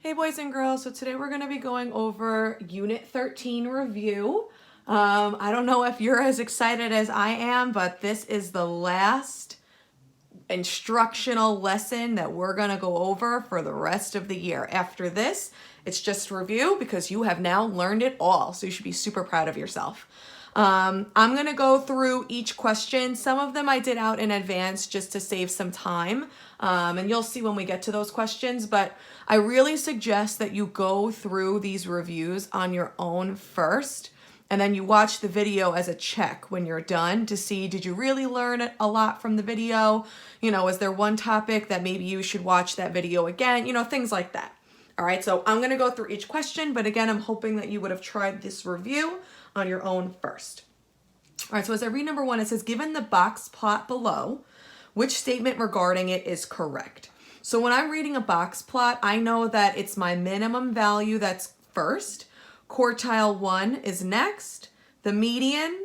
Hey boys and girls, so today we're going to be going over Unit 13 review. I don't know if you're as excited as I am, but this is the last instructional lesson that we're going to go over for the rest of the year. After this, it's just review because you have now learned it all, so you should be super proud of yourself. I'm going to go through each question. Some of them I did out in advance just to save some time, and you'll see when we get to those questions, but I really suggest that you go through these reviews on your own first, and then you watch the video as a check when you're done to see, did you really learn a lot from the video? You know, is there one topic that maybe you should watch that video again? You know, things like that. All right, so I'm going to go through each question, but again, I'm hoping that you would have tried this review on your own first. All right, so as I read number one, it says, given the box plot below, which statement regarding it is correct? So when I'm reading a box plot, I know that it's my minimum value that's first, quartile 1 is next, the median,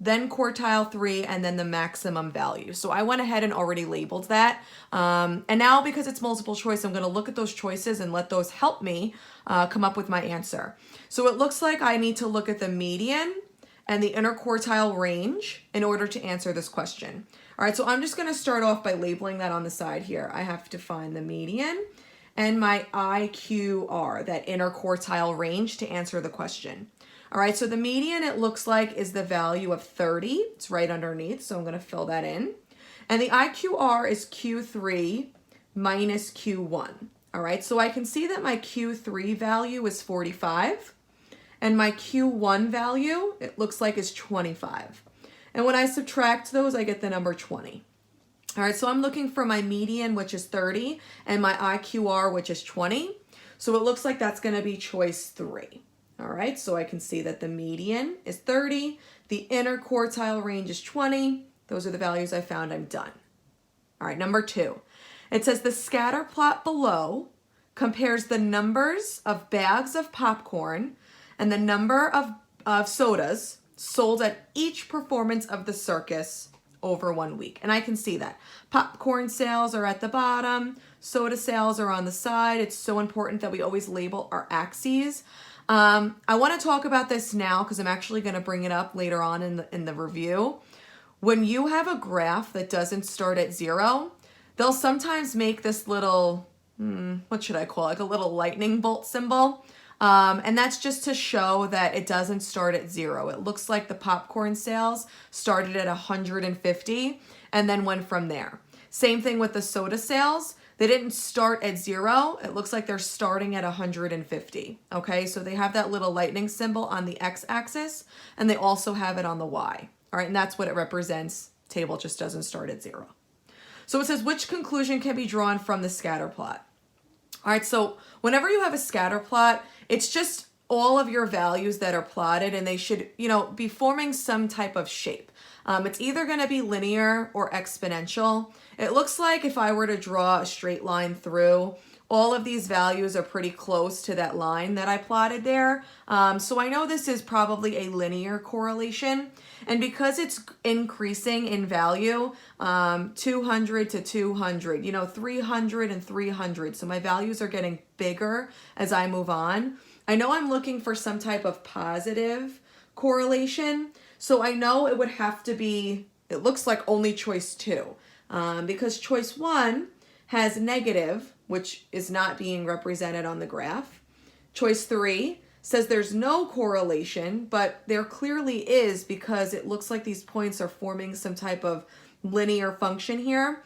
then quartile 3, and then the maximum value. So I went ahead and already labeled that. And now because it's multiple choice, I'm going to look at those choices and let those help me come up with my answer. So it looks like I need to look at the median and the interquartile range in order to answer this question. All right, so I'm just going to start off by labeling that on the side here. I have to find the median and my IQR, that interquartile range, to answer the question. All right, so the median, it looks like, is the value of 30. It's right underneath, so I'm going to fill that in. And the IQR is Q3 minus Q1. All right, so I can see that my Q3 value is 45, and my Q1 value, it looks like, is 25. And when I subtract those, I get the number 20. All right, so I'm looking for my median, which is 30, and my IQR, which is 20. So it looks like that's going to be choice 3. All right, so I can see that the median is 30, the interquartile range is 20. Those are the values I found. I'm done. All right, number 2. It says the scatter plot below compares the numbers of bags of popcorn and the number of sodas sold at each performance of the circus over 1 week. And I can see that. Popcorn sales are at the bottom. Soda sales are on the side. It's so important that we always label our axes. I want to talk about this now because I'm actually going to bring it up later on in the review. When you have a graph that doesn't start at 0, they'll sometimes make this little, what should I call it, like a little lightning bolt symbol. And that's just to show that it doesn't start at 0. It looks like the popcorn sales started at 150 and then went from there. Same thing with the soda sales. They didn't start at 0. It looks like they're starting at 150. Okay, so they have that little lightning symbol on the x-axis, and they also have it on the y. All right, and that's what it represents. Table just doesn't start at 0. So it says, which conclusion can be drawn from the scatter plot? All right, so whenever you have a scatter plot, it's just all of your values that are plotted, and they should, be forming some type of shape. It's either going to be linear or exponential. It looks like if I were to draw a straight line through, all of these values are pretty close to that line that I plotted there. So I know this is probably a linear correlation. And because it's increasing in value, 200 to 200, 300 and 300. So my values are getting bigger as I move on. I know I'm looking for some type of positive correlation. So I know it would have to be, it looks like only choice 2. Because choice 1 has negative, which is not being represented on the graph. Choice 3 says there's no correlation, but there clearly is because it looks like these points are forming some type of linear function here.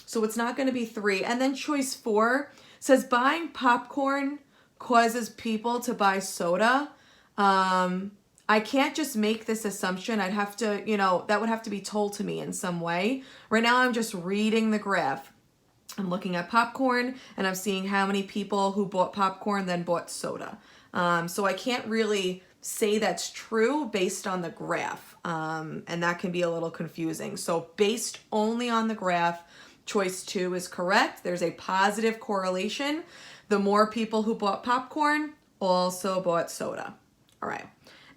So it's not going to be 3. And then choice 4 says buying popcorn causes people to buy soda. I can't just make this assumption. I'd have to, that would have to be told to me in some way. Right now I'm just reading the graph. I'm looking at popcorn and I'm seeing how many people who bought popcorn then bought soda. So I can't really say that's true based on the graph. And that can be a little confusing. So based only on the graph, choice 2 is correct. There's a positive correlation. The more people who bought popcorn also bought soda. All right.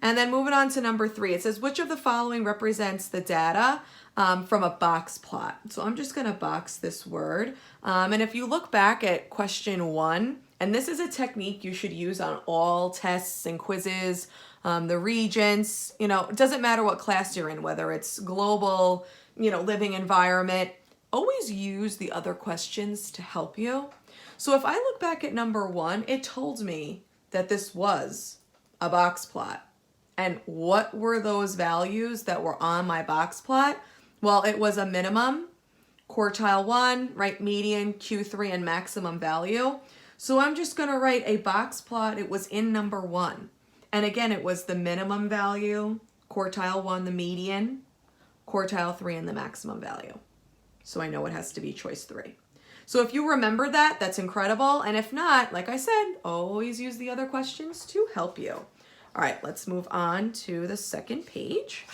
And then moving on to number 3, it says, which of the following represents the data from a box plot? So I'm just going to box this word. And if you look back at question 1, And this is a technique you should use on all tests and quizzes, the regents, it doesn't matter what class you're in, whether it's global, living environment, always use the other questions to help you. So if I look back at number 1, it told me that this was a box plot. And what were those values that were on my box plot? Well, it was a minimum, quartile 1, right, median, Q3, and maximum value. So I'm just going to write a box plot. It was in number 1. And again, it was the minimum value, quartile 1, the median, quartile 3, and the maximum value. So I know it has to be choice 3. So if you remember that, that's incredible. And if not, like I said, always use the other questions to help you. All right, let's move on to the second page.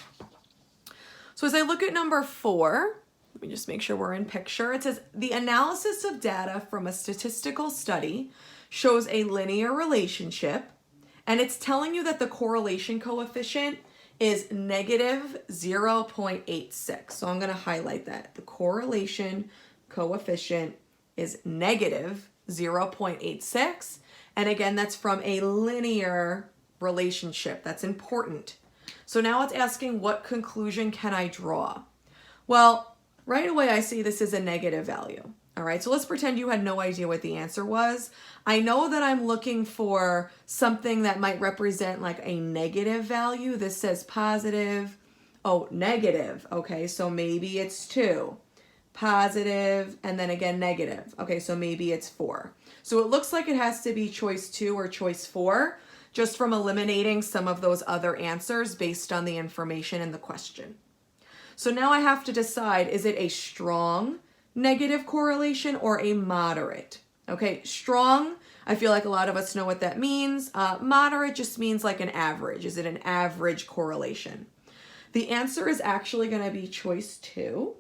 So as I look at number 4, let me just make sure we're in picture. It says, the analysis of data from a statistical study shows a linear relationship, and it's telling you that the correlation coefficient is negative 0.86. So I'm going to highlight that. The correlation coefficient is negative 0.86. And again, that's from a linear relationship. That's important. So now it's asking, what conclusion can I draw? Well, right away I see this is a negative value. All right, so let's pretend you had no idea what the answer was. I know that I'm looking for something that might represent like a negative value. This says positive. Oh, negative. Okay, so maybe it's 2. Positive, and then again negative. Okay, so maybe it's 4. So it looks like it has to be choice 2 or choice 4, just from eliminating some of those other answers based on the information in the question. So now I have to decide, is it a strong negative correlation or a moderate? Okay, strong, I feel like a lot of us know what that means. Moderate just means like an average. Is it an average correlation? The answer is actually going to be choice 2.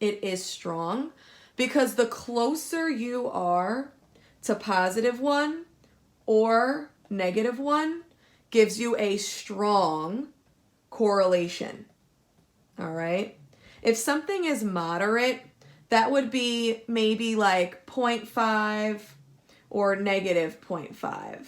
It is strong, because the closer you are to positive 1 or negative 1 gives you a strong correlation. All right. If something is moderate, that would be maybe like 0.5 or negative 0.5.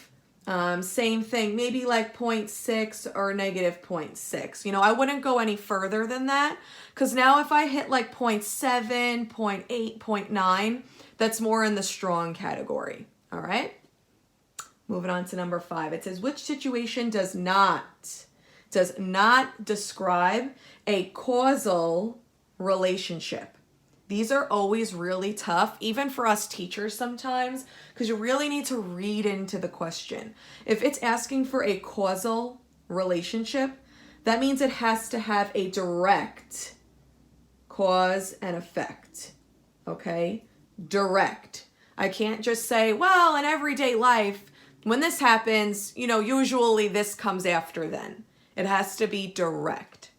Same thing, maybe like 0.6 or negative 0.6. I wouldn't go any further than that, because now if I hit like 0.7, 0.8, 0.9, that's more in the strong category. All right. Moving on to number 5. It says, which situation does not describe a causal relationship? These are always really tough, even for us teachers sometimes, because you really need to read into the question. If it's asking for a causal relationship, that means it has to have a direct cause and effect. Okay? Direct. I can't just say, well, in everyday life, when this happens, usually this comes after then. It has to be direct.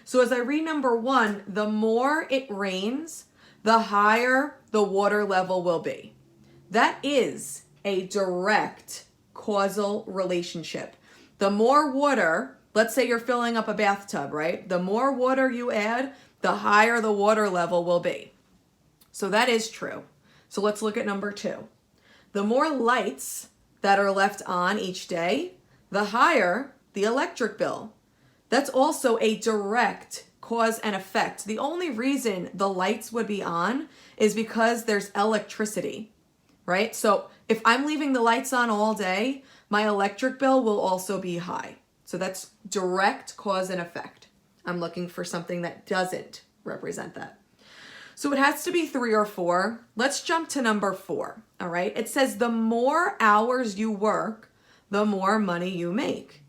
So as I read number 1, the more it rains, the higher the water level will be. That is a direct causal relationship. The more water, let's say you're filling up a bathtub, right? The more water you add, the higher the water level will be. So that is true. So let's look at number 2. The more lights that are left on each day, the higher the electric bill. That's also a direct cause and effect. The only reason the lights would be on is because there's electricity, right? So if I'm leaving the lights on all day, my electric bill will also be high. So that's direct cause and effect. I'm looking for something that doesn't represent that. So it has to be 3 or 4. Let's jump to number 4, all right? It says the more hours you work, the more money you make.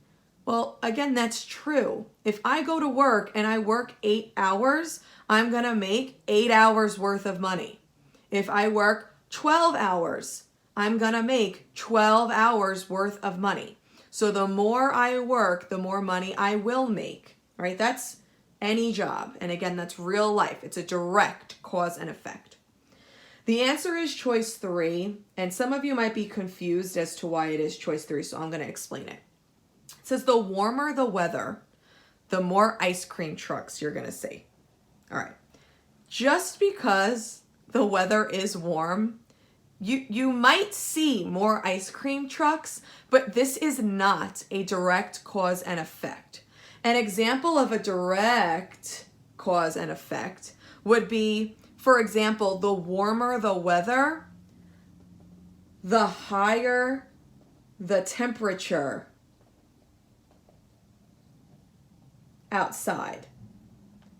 Well, again, that's true. If I go to work and I work 8 hours, I'm going to make 8 hours worth of money. If I work 12 hours, I'm going to make 12 hours worth of money. So the more I work, the more money I will make, right? That's any job. And again, that's real life. It's a direct cause and effect. The answer is choice 3, and some of you might be confused as to why it is choice 3, so I'm going to explain it. It says the warmer the weather, the more ice cream trucks you're going to see. All right. Just because the weather is warm You might see more ice cream trucks, but this is not a direct cause and effect. An example of a direct cause and effect would be, for example, the warmer the weather, the higher the temperature outside.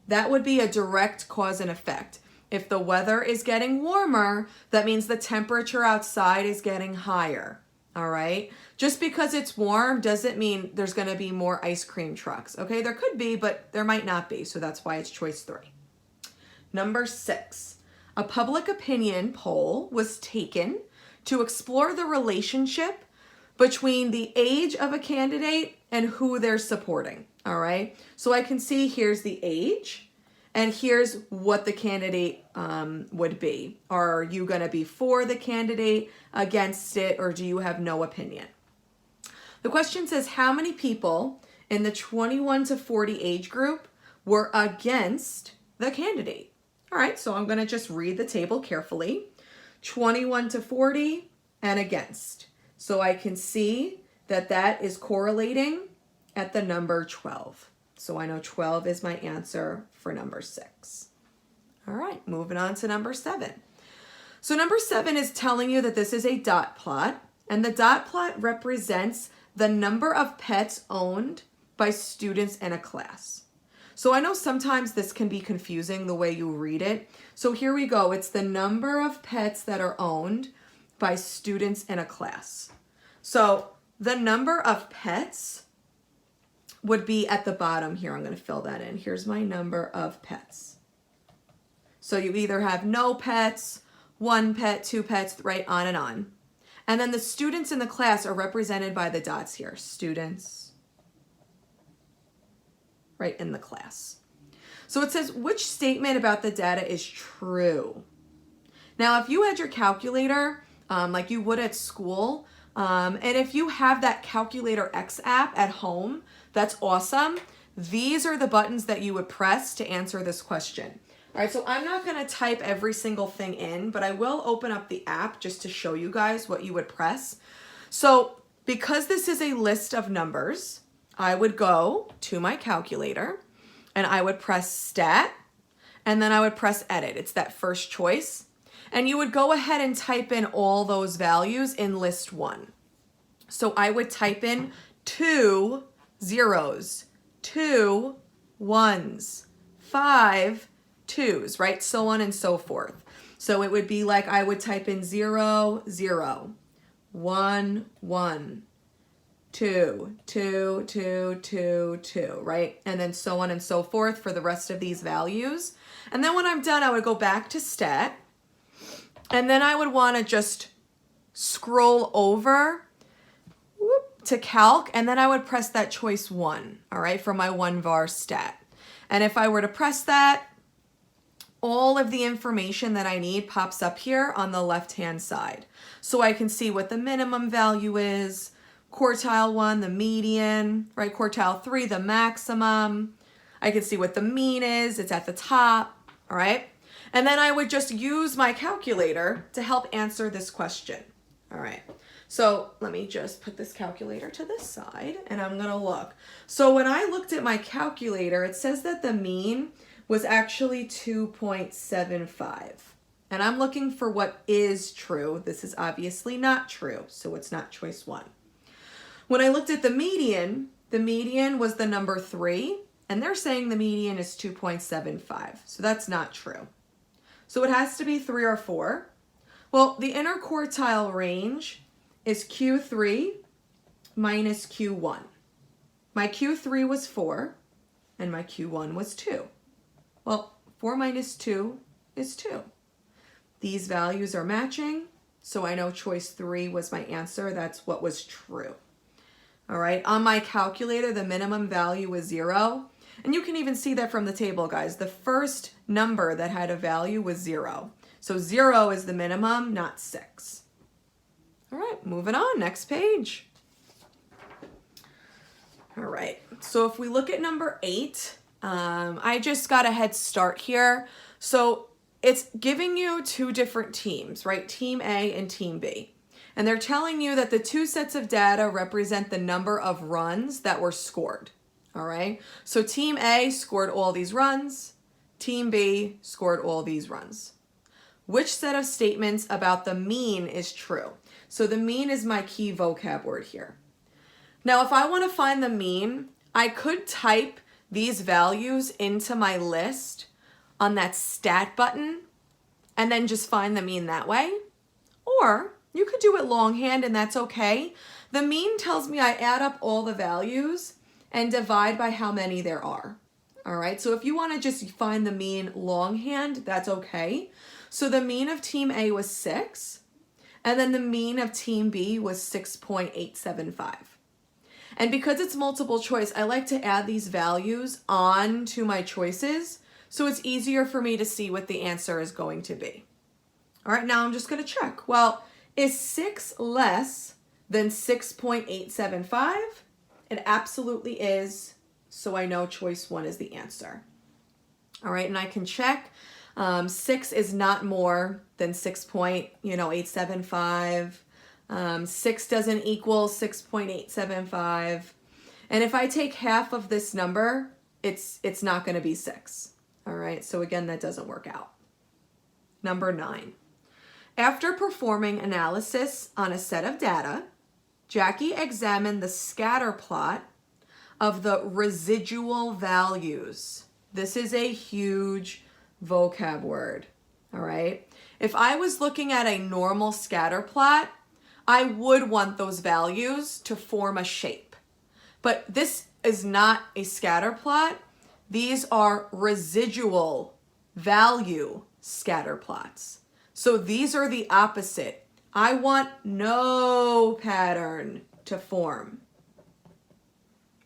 That would be a direct cause and effect. If the weather is getting warmer, that means the temperature outside is getting higher, all right? Just because it's warm doesn't mean there's gonna be more ice cream trucks, okay? There could be, but there might not be, so that's why it's choice 3. Number 6, a public opinion poll was taken to explore the relationship between the age of a candidate and who they're supporting, all right? So I can see here's the age, and here's what the candidate would be. Are you gonna be for the candidate, against it, or do you have no opinion? The question says, how many people in the 21 to 40 age group were against the candidate? All right, so I'm gonna just read the table carefully. 21 to 40 and against. So I can see that that is correlating at the number 12. So I know 12 is my answer for number 6. All right, moving on to number 7. So number 7 is telling you that this is a dot plot, and the dot plot represents the number of pets owned by students in a class. So I know sometimes this can be confusing the way you read it. So here we go. It's the number of pets that are owned by students in a class. So the number of pets would be at the bottom here. I'm going to fill that in. Here's my number of pets. So you either have no pets, 1 pet, 2 pets, right on and on. And then the students in the class are represented by the dots here. Students, right in the class. So it says, which statement about the data is true? Now, if you had your calculator, like you would at school, and if you have that Calculator X app at home, that's awesome. These are the buttons that you would press to answer this question. All right, so I'm not gonna type every single thing in, but I will open up the app just to show you guys what you would press. So because this is a list of numbers, I would go to my calculator and I would press stat, and then I would press edit. It's that first choice. And you would go ahead and type in all those values in list 1. So I would type in 2 zeros, 2 ones, 5 twos, right? So on and so forth. So it would be like I would type in 0, 0, 1, 1, 2, 2, 2, 2, 2, right? And then so on and so forth for the rest of these values. And then when I'm done, I would go back to stat. And then I would want to just scroll over to calc, and then I would press that choice 1, all right, for my 1 var stat. And if I were to press that, all of the information that I need pops up here on the left-hand side. So I can see what the minimum value is, quartile 1, the median, right, quartile 3, the maximum. I can see what the mean is, it's at the top, all right? And then I would just use my calculator to help answer this question. All right, so let me just put this calculator to this side and I'm gonna look. So when I looked at my calculator, it says that the mean was actually 2.75. And I'm looking for what is true. This is obviously not true, so it's not choice 1. When I looked at the median was the number 3, and they're saying the median is 2.75, so that's not true. So it has to be 3 or 4. Well, the interquartile range is Q3 minus Q1. My Q3 was 4, and my Q1 was 2. Well, 4 minus 2 is 2. These values are matching, so I know choice 3 was my answer. That's what was true. All right, on my calculator, the minimum value was 0. And you can even see that from the table, guys. The first number that had a value was 0. So 0 is the minimum, not 6. All right, moving on, next page. All right, so if we look at number 8, I just got a head start here. So it's giving you two different teams, right? Team A and Team B. And they're telling you that the two sets of data represent the number of runs that were scored. All right. So Team A scored all these runs. Team B scored all these runs. Which set of statements about the mean is true? So the mean is my key vocab word here. Now, if I want to find the mean, I could type these values into my list on that stat button and then just find the mean that way. Or you could do it longhand and that's okay. The mean tells me I add up all the values and divide by how many there are. All right, so if you want to just find the mean longhand, that's okay. So the mean of Team A was 6, and then the mean of Team B was 6.875. And because it's multiple choice, I like to add these values on to my choices so it's easier for me to see what the answer is going to be. All right, now I'm just going to check. Well, is 6 less than 6.875? It absolutely is, so I know choice 1 is the answer. All right, and I can check. 6 is not more than 6.875. 6 doesn't equal 6.875. And if I take half of this number, it's not going to be 6. All right, so again, that doesn't work out. Number 9. After performing analysis on a set of data, Jackie examined the scatter plot of the residual values. This is a huge vocab word, all right? If I was looking at a normal scatter plot, I would want those values to form a shape. But this is not a scatter plot. These are residual value scatter plots. So these are the opposite. I want no pattern to form.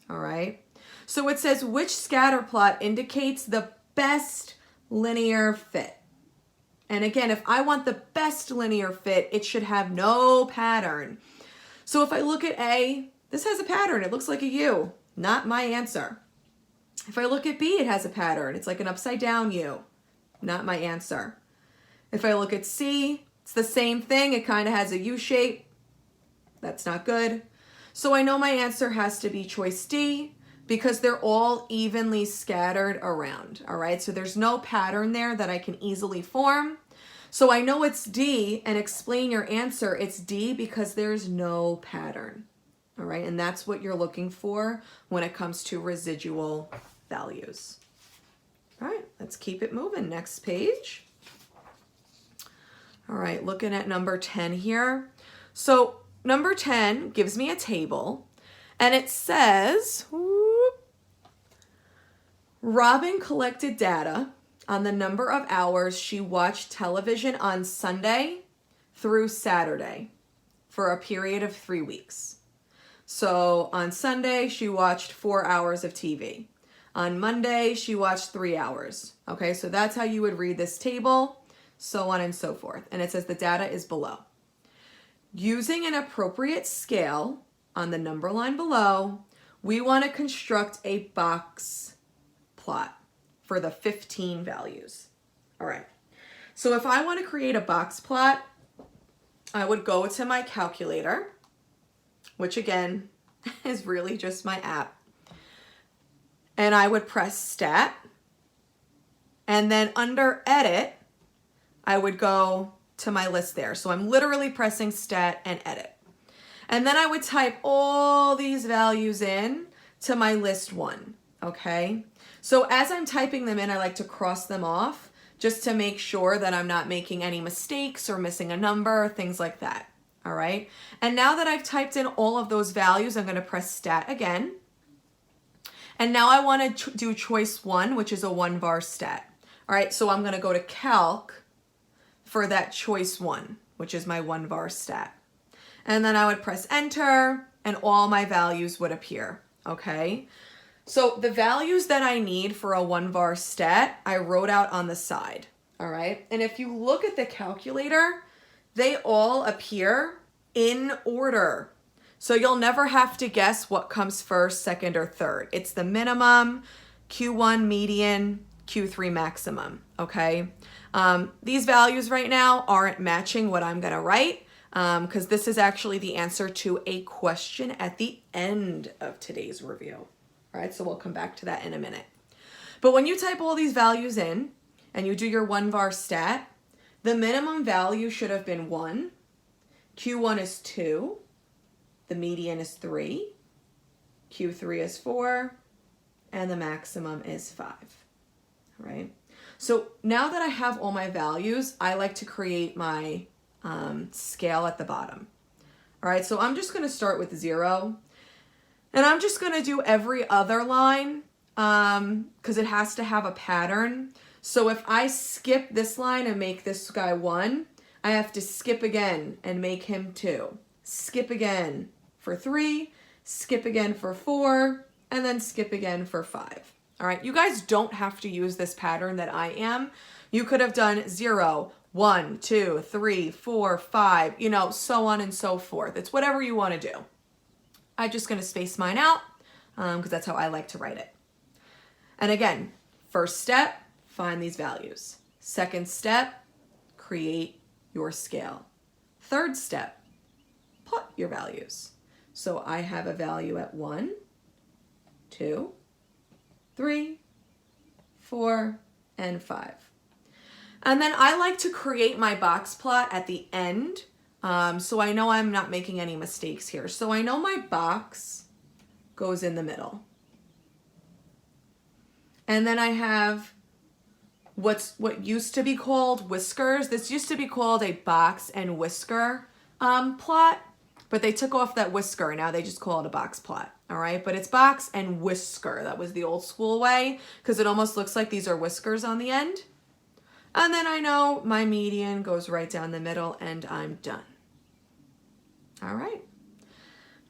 All right. So it says which scatter plot indicates the best linear fit. And again, if I want the best linear fit, it should have no pattern. So if I look at A, this has a pattern. It looks like a U. Not my answer. If I look at B, it has a pattern. It's like an upside down U. Not my answer. If I look at C, it's the same thing. It kind of has a U shape. That's not good. So I know my answer has to be choice D because they're all evenly scattered around. All right, so there's no pattern there that I can easily form. So I know it's D, and explain your answer. It's D because there's no pattern. All right, and that's what you're looking for when it comes to residual values. All right, let's keep it moving. Next page. All right, looking at number 10 here. So number 10 gives me a table, and it says, Robin collected data on the number of hours she watched television on Sunday through Saturday for a period of 3 weeks. So on Sunday, she watched 4 hours of TV. On Monday, she watched 3 hours. Okay, so that's how you would read this table, so on and so forth. And it says the data is below. Using an appropriate scale on the number line below, we want to construct a box plot for the 15 values. All right, so if I want to create a box plot, I would go to my calculator, which again is really just my app, and I would press stat, and then under edit, I would go to my list there. So I'm literally pressing stat and edit. And then I would type all these values in to my list 1, okay? So as I'm typing them in, I like to cross them off just to make sure that I'm not making any mistakes or missing a number, things like that, all right? And now that I've typed in all of those values, I'm gonna press stat again. And now I wanna do choice 1, which is a 1 var stat. All right, so I'm gonna go to calc for that choice 1, which is my 1 var stat. And then I would press enter and all my values would appear, okay? So the values that I need for a 1 var stat, I wrote out on the side, all right? And if you look at the calculator, they all appear in order. So you'll never have to guess what comes first, second, or third. It's the minimum, Q1 median, Q3 maximum, okay? These values right now aren't matching what I'm gonna write because this is actually the answer to a question at the end of today's review. All right, so we'll come back to that in a minute. But when you type all these values in and you do your 1 var stat, the minimum value should have been 1, Q1 is 2, the median is 3, Q3 is 4, and the maximum is 5. All right. So now that I have all my values, I like to create my scale at the bottom. All right, so I'm just going to start with 0. And I'm just going to do every other line because it has to have a pattern. So if I skip this line and make this guy 1, I have to skip again and make him 2. Skip again for 3, skip again for 4, and then skip again for 5. All right, you guys don't have to use this pattern that I am. You could have done 0, 1, 2, 3, 4, 5, you know, so on and so forth. It's whatever you want to do. I'm just going to space mine out because that's how I like to write it. And again, first step, find these values. Second step, create your scale. Third step, plot your values. So I have a value at 1, 2, 3, 4, and 5. And then I like to create my box plot at the end so I know I'm not making any mistakes here. So I know my box goes in the middle. And then I have what used to be called whiskers. This used to be called a box and whisker plot, but they took off that whisker. Now they just call it a box plot. All right, but it's box and whisker. That was the old school way because it almost looks like these are whiskers on the end. And then I know my median goes right down the middle and I'm done. All right,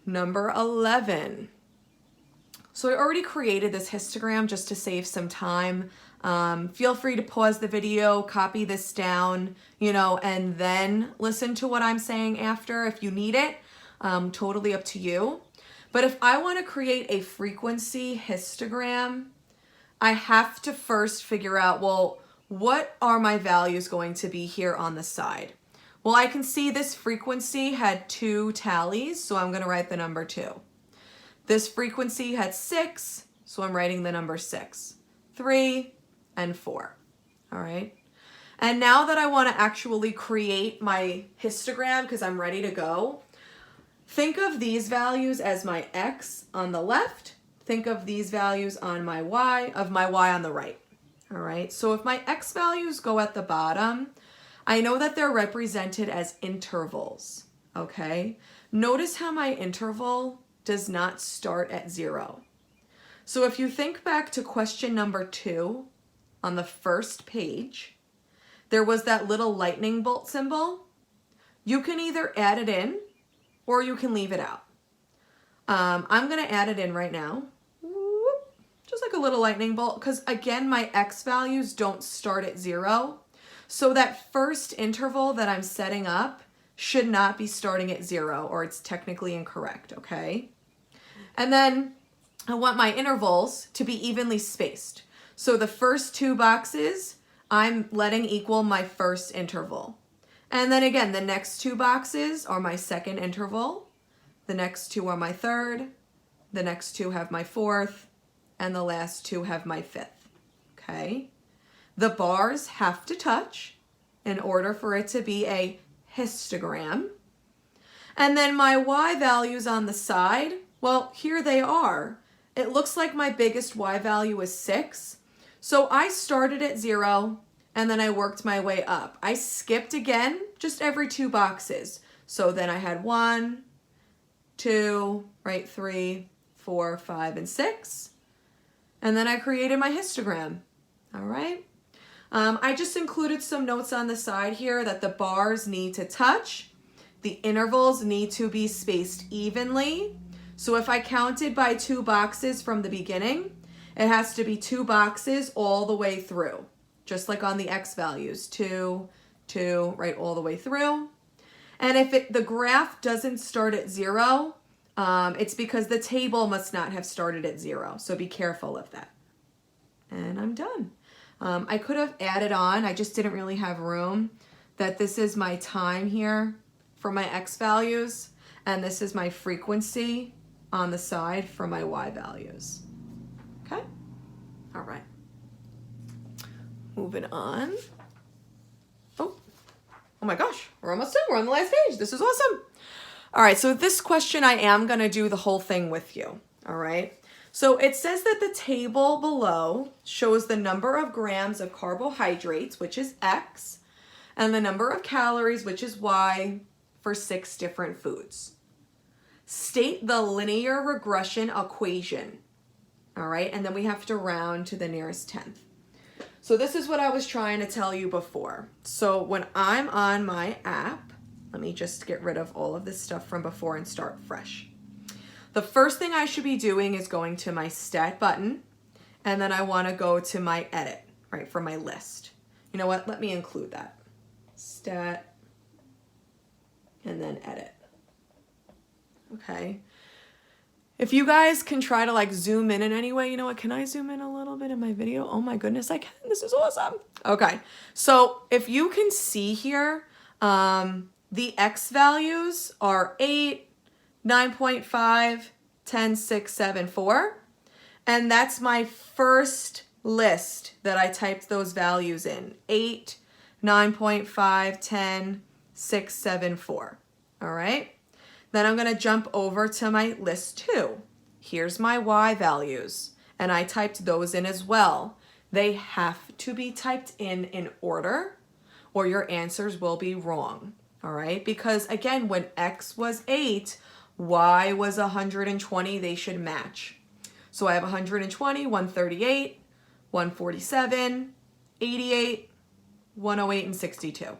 number 11. So I already created this histogram just to save some time. Feel free to pause the video, copy this down, you know, and then listen to what I'm saying after if you need it. Totally up to you. But if I want to create a frequency histogram, I have to first figure out, well, what are my values going to be here on the side? Well, I can see this frequency had 2 tallies, so I'm going to write the number 2. This frequency had 6, so I'm writing the number 6, 3, and 4. All right. And now that I want to actually create my histogram because I'm ready to go, think of these values as my X on the left. Think of these values on my Y, on the right. All right. So if my X values go at the bottom, I know that they're represented as intervals. Okay. Notice how my interval does not start at 0. So if you think back to question number 2 on the first page, there was that little lightning bolt symbol. You can either add it in or you can leave it out. I'm going to add it in right now. Just like a little lightning bolt, because again, my X values don't start at 0. So that first interval that I'm setting up should not be starting at 0 or it's technically incorrect, okay? And then I want my intervals to be evenly spaced. So the first 2 boxes, I'm letting equal my first interval. And then again, the next 2 boxes are my second interval. The next 2 are my third. The next 2 have my fourth. And the last 2 have my fifth. Okay? The bars have to touch in order for it to be a histogram. And then my Y values on the side, well, here they are. It looks like my biggest Y value is 6. So I started at 0 and then I worked my way up. I skipped again, just every 2 boxes. So then I had 1, 2, right, 3, 4, 5, and 6. And then I created my histogram. All right. I just included some notes on the side here that the bars need to touch. The intervals need to be spaced evenly. So if I counted by 2 boxes from the beginning, it has to be 2 boxes all the way through, just like on the X values, 2, 2, right, all the way through. And if the graph doesn't start at 0, it's because the table must not have started at 0. So be careful of that. And I'm done. I could have added on, I just didn't really have room, that this is my time here for my X values, and this is my frequency on the side for my Y values. Okay? All right. Moving on. Oh my gosh, we're almost done. We're on the last page. This is awesome. All right, so this question I am going to do the whole thing with you. All right. So it says that the table below shows the number of grams of carbohydrates, which is X, and the number of calories, which is Y, for 6 different foods. State the linear regression equation. All right, and then we have to round to the nearest tenth. So this is what I was trying to tell you before. So when I'm on my app, let me just get rid of all of this stuff from before and start fresh. The first thing I should be doing is going to my stat button, and then I want to go to my edit, right, for my list. You know what? Let me include that. Stat, and then edit. Okay. If you guys can try to like zoom in any way, you know what? Can I zoom in a little bit in my video? Oh my goodness, I can. This is awesome. Okay. So if you can see here, the X values are 8, 9.5, 10, 6, 7, 4. And that's my first list that I typed those values in. 8, 9.5, 10, 6, 7, 4. All right. Then I'm going to jump over to my list 2. Here's my Y values. And I typed those in as well. They have to be typed in order, or your answers will be wrong. All right. Because again, when X was 8, Y was 120, they should match. So I have 120, 138, 147, 88, 108, and 62. All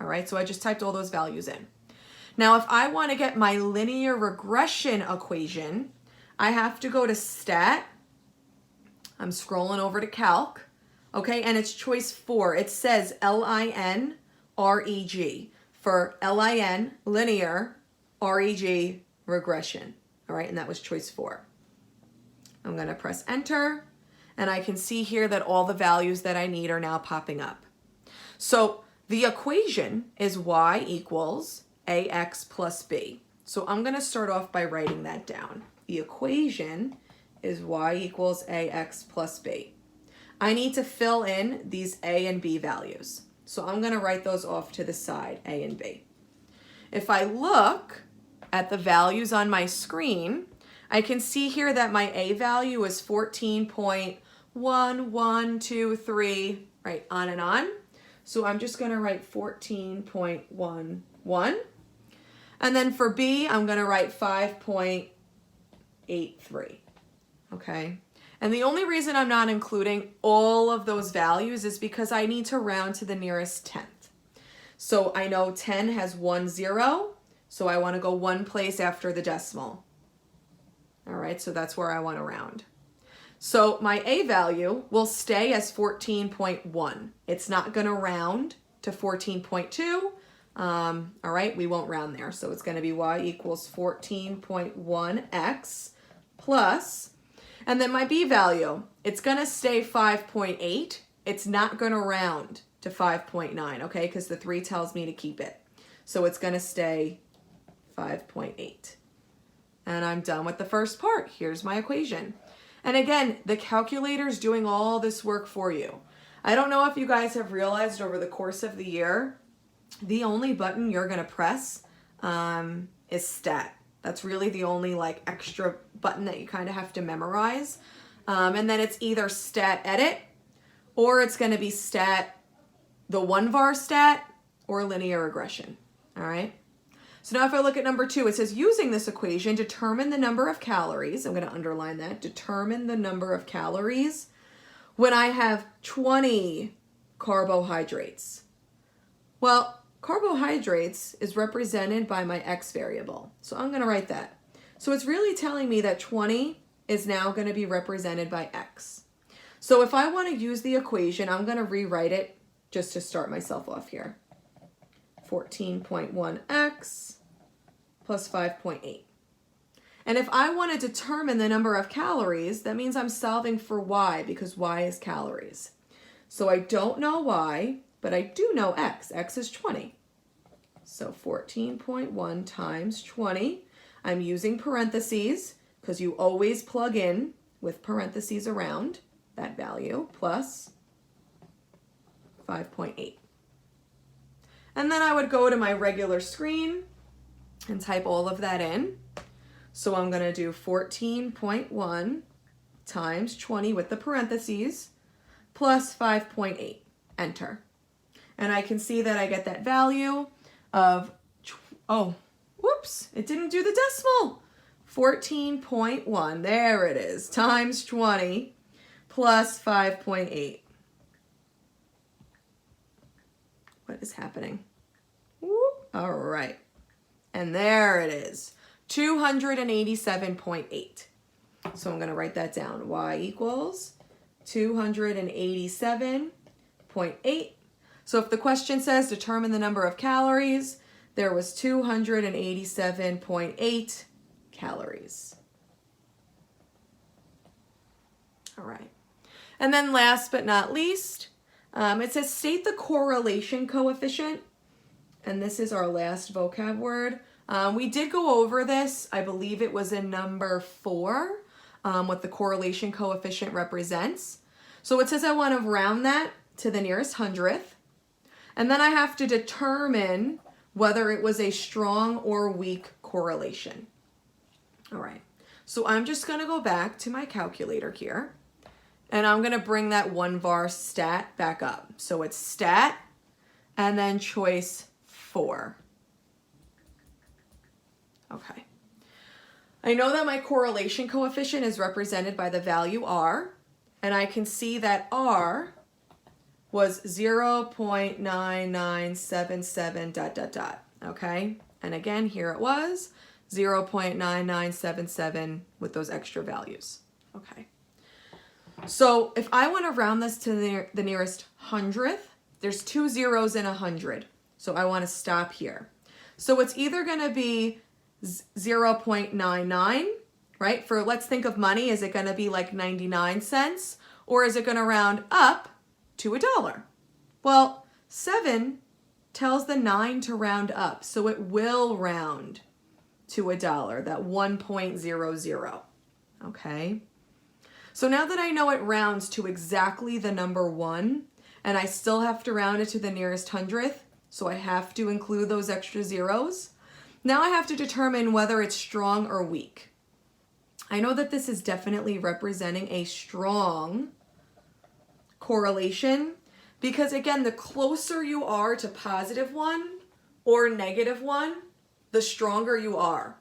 right, so I just typed all those values in. Now, if I want to get my linear regression equation, I have to go to stat. I'm scrolling over to calc. Okay, and it's choice 4. It says LINREG for LIN, linear, REG, regression. All right, and that was choice 4. I'm going to press enter, and I can see here that all the values that I need are now popping up. So the equation is y equals ax plus b. So I'm going to start off by writing that down. The equation is y equals ax plus b. I need to fill in these a and b values. So I'm going to write those off to the side, a and b. If I look at the values on my screen, I can see here that my a value is 14.1123, right, on and on. So I'm just going to write 14.11. And then for B, I'm going to write 5.83. Okay. And the only reason I'm not including all of those values is because I need to round to the nearest tenth. So I know 10 has 1 0, so I want to go one place after the decimal. All right, so that's where I want to round. So my A value will stay as 14.1. It's not going to round to 14.2. All right, we won't round there. So it's going to be y equals 14.1x plus, and then my B value, it's going to stay 5.8. It's not going to round to 5.9, okay, because the 3 tells me to keep it. So it's going to stay 5.8. And I'm done with the first part. Here's my equation. And again, the calculator's doing all this work for you. I don't know if you guys have realized over the course of the year, the only button you're going to press is stat. That's really the only like extra button that you kind of have to memorize. And then it's either stat edit, or it's going to be stat, the 1var stat, or linear regression. All right. So now if I look at number 2, it says using this equation, determine the number of calories. I'm going to underline that. Determine the number of calories when I have 20 carbohydrates. Well, carbohydrates is represented by my x variable. So I'm going to write that. So it's really telling me that 20 is now going to be represented by x. So if I want to use the equation, I'm going to rewrite it just to start myself off here. 14.1x plus 5.8. And if I want to determine the number of calories, that means I'm solving for y because y is calories. So I don't know y, but I do know x. X is 20. So 14.1 times 20. I'm using parentheses because you always plug in with parentheses around that value, plus 5.8. And then I would go to my regular screen and type all of that in. So I'm going to do 14.1 times 20 with the parentheses plus 5.8. Enter. And I can see that I get that value of, oh, whoops, it didn't do the decimal. 14.1, there it is, times 20 plus 5.8. What is happening? Whoop. All right. And there it is, 287.8. So I'm going to write that down. Y equals 287.8. So if the question says determine the number of calories, there was 287.8 calories. All right. And then last but not least, it says state the correlation coefficient. And this is our last vocab word. We did go over this. I believe it was in number 4, what the correlation coefficient represents. So it says I want to round that to the nearest hundredth. And then I have to determine whether it was a strong or weak correlation. All right. So I'm just going to go back to my calculator here. And I'm going to bring that 1-var stat back up. So it's stat and then choice 4. Okay. I know that my correlation coefficient is represented by the value R, and I can see that R was 0.9977 ... Okay? And again, here it was 0.9977 with those extra values. Okay. So if I want to round this to the nearest hundredth, there's 2 zeros in 100. So I want to stop here. So it's either going to be 0.99, right? For let's think of money, is it going to be like 99 cents? Or is it going to round up to $1? Well, 7 tells the 9 to round up. So it will round to $1, that 1.00. Okay. So now that I know it rounds to exactly the number 1, and I still have to round it to the nearest hundredth, so I have to include those extra zeros, now I have to determine whether it's strong or weak. I know that this is definitely representing a strong correlation because, again, the closer you are to +1 or -1, the stronger you are.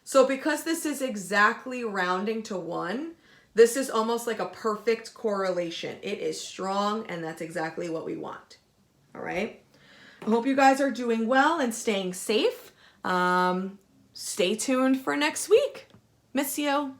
So because this is exactly rounding to 1, this is almost like a perfect correlation. It is strong, and that's exactly what we want. All right. I hope you guys are doing well and staying safe. Stay tuned for next week. Miss you.